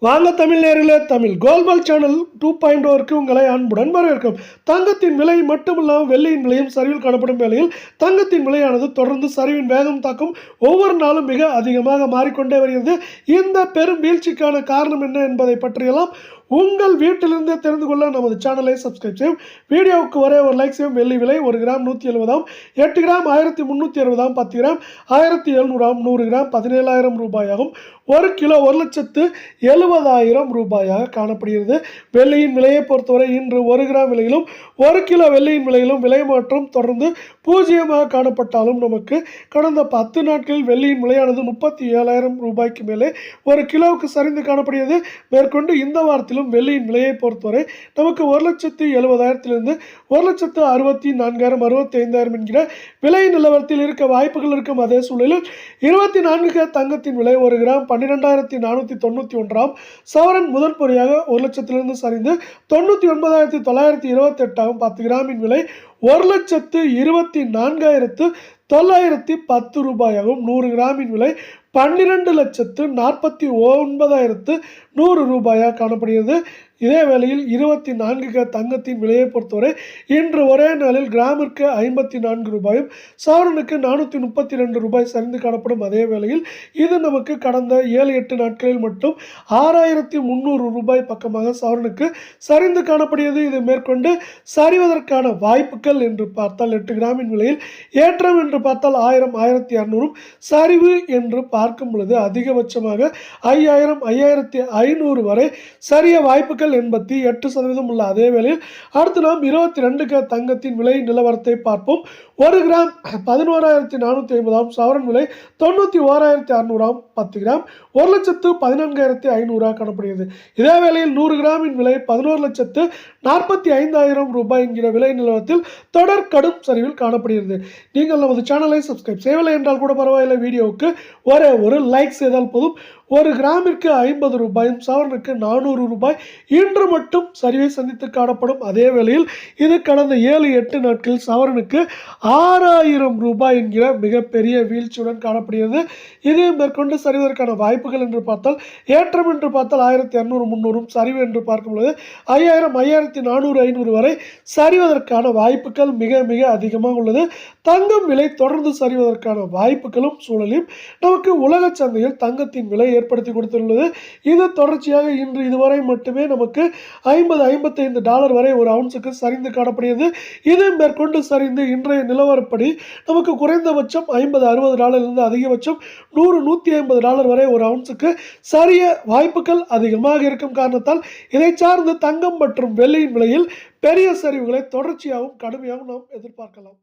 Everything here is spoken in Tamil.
வாங்க தமிழ் நேயர்களே, தமிழ் கோல்பால் சேனல் 2.0க்கு உங்களை அன்புடன் வரவேற்கிறோம். தங்கத்தின் விலை மட்டுமில்லாமல் வெள்ளியின் விலையும் சரிவில் காணப்படும் வேளையில் தங்கத்தின் விலையானது தொடர்ந்து சரிவின் வேகம் தாக்கும் ஒவ்வொரு நாளும் மிக அதிகமாக மாறிக்கொண்டே வருகிறது. இந்த பெரும் வீழ்ச்சிக்கான காரணம் என்ன என்பதை பற்றியெல்லாம் உங்கள் வீட்டிலிருந்தே தெரிந்து கொள்ள நமது சேனலை சப்ஸ்கிரைப் செய்யும். வீடியோவுக்கு ஒரே ஒரு லைக் செய்யும். வெள்ளி விலை 1 gram 170, 8 gram 1360, 10 gram 1700, 100 gram 17,000 ரூபாயாகும். 1 kilo 1,70,000 ரூபாயாக காணப்படுகிறது. வெள்ளியின் விலையை பொறுத்தவரை இன்று 1 கிராம் விலையிலும் 1 கிலோ வெள்ளியின் விலையிலும் விலை மாற்றம் தொடர்ந்து பூஜ்ஜியமாக காணப்பட்டாலும் நமக்கு கடந்த 10 நாட்களில் வெள்ளியின் விலையானது 37,000 ரூபாய்க்கு மேலே 1 கிலோவுக்கு சரிந்து காணப்படுகிறது. மேற்கொண்டு இந்த வாரத்திலும் வெள்ளியின் விலையை பொறுத்தவரை நமக்கு 1,70,000 1,64,000 65,000 என்கிற விலை நிலவரத்தில் இருக்க வாய்ப்புகள் இருக்கும். அதே சூழலில் 24 தங்கத்தின் விலை 1 கிராம் 12,491 சவரன் முதல் முறையாக 1,00,000 சரிந்து 99,928 10 கிராமின் விலை 1,24,910 ரூபாயாகவும் 100 கிராமின் விலை 12,49,100 ரூபாயாக காணப்படுகிறது. இதே வேளையில் 24 தங்கத்தின் விலையை பொறுத்தவரை இன்று ஒரே நாளில் கிராமிற்கு 54 ரூபாயும் சவரனுக்கு 432 ரூபாய் சரிந்து காணப்படும். அதே வேளையில் இது நமக்கு கடந்த 7-8 நாட்களில் மட்டும் 6,300 ரூபாய் பக்கமாக சவரனுக்கு சரிந்து காணப்படுகிறது. இது மேற்கொண்டு சரிவதற்கான வாய்ப்புகள் என்று பார்த்தால் 8 கிராமின் விலையில் ஏற்றம் என்று பார்த்தால் 1000, 1,200 சரிவு என்று பார்க்கும் பொழுது அதிகபட்சமாக 5,000, 5,500 வரை சரிய வாய்ப்புகள் 88% உள்ள. அதே வேளையில் அடுத்து நாம் 22 தங்கத்தின் விலை நிலவரத்தை பார்ப்போம். 1 கிராம் 11,450, சவரன் விலை 91,600, 10 கிராம் 1,14,500 காணப்படுகிறது. இதே வேளையில் 100 கிராமின் விலை 11,45,000 ரூபாய் என்கிற விலை நிலவரத்தில் தொடர் கடும் சரிவில் காணப்படுகிறது. நீங்கள் நமது சேனலை சப்ஸ்கிரைப் செய்யவில்லை என்றால் கூட பரவாயில்லை, வீடியோவுக்கு ஒரே ஒரு லைக் செய்தால் போதும். 1 கிராமிற்கு 50 ரூபாயும் சவரனுக்கு 400 ரூபாய் இன்று மட்டும் சரிவை சந்தித்து காணப்படும். அதே வேளையில் இது கடந்த 7-8 நாட்களில் சவரனுக்கு 6,000 ரூபாய் என்கிற மிகப்பெரிய வீழ்ச்சியுடன் காணப்படுகிறது. இது மேற்கொண்டு சரிவதற்கான வாய்ப்புகள் என்று பார்த்தால் ஏற்றம் என்று பார்த்தால் 1,200, 300 சரிவு என்று பார்க்கும்பொழுது 5,000, 5,400, 500 வரை சரிவதற்கான வாய்ப்புகள் மிக மிக அதிகமாக உள்ளது. தங்கம் விலை தொடர்ந்து சரிவதற்கான வாய்ப்புகளும் சூழலையும் நமக்கு உலக சந்தையில் தங்கத்தின் விலை ஏற்படுத்தி கொடுத்துள்ளது. இது தொடர்ச்சியாக இன்று இதுவரை மட்டுமே நமக்கு $50-55 வரை ஒரு அவுன்ஸுக்கு சரிந்து காணப்படுகிறது. இது மேற்கொண்டு சரிந்து இன்றைய நிலவரப்படி நமக்கு குறைந்தபட்சம் $50-60 அதிகபட்சம் $100-150 வரை ஒரு அவுன்ஸுக்கு சரிய வாய்ப்புகள் அதிகமாக இருக்கும் காரணத்தால் இதை சார்ந்து தங்கம் மற்றும் வெள்ளியின் விலையில் பெரிய சரிவுகளை தொடர்ச்சியாகவும் கடுமையாகவும் நாம் எதிர்பார்க்கலாம்.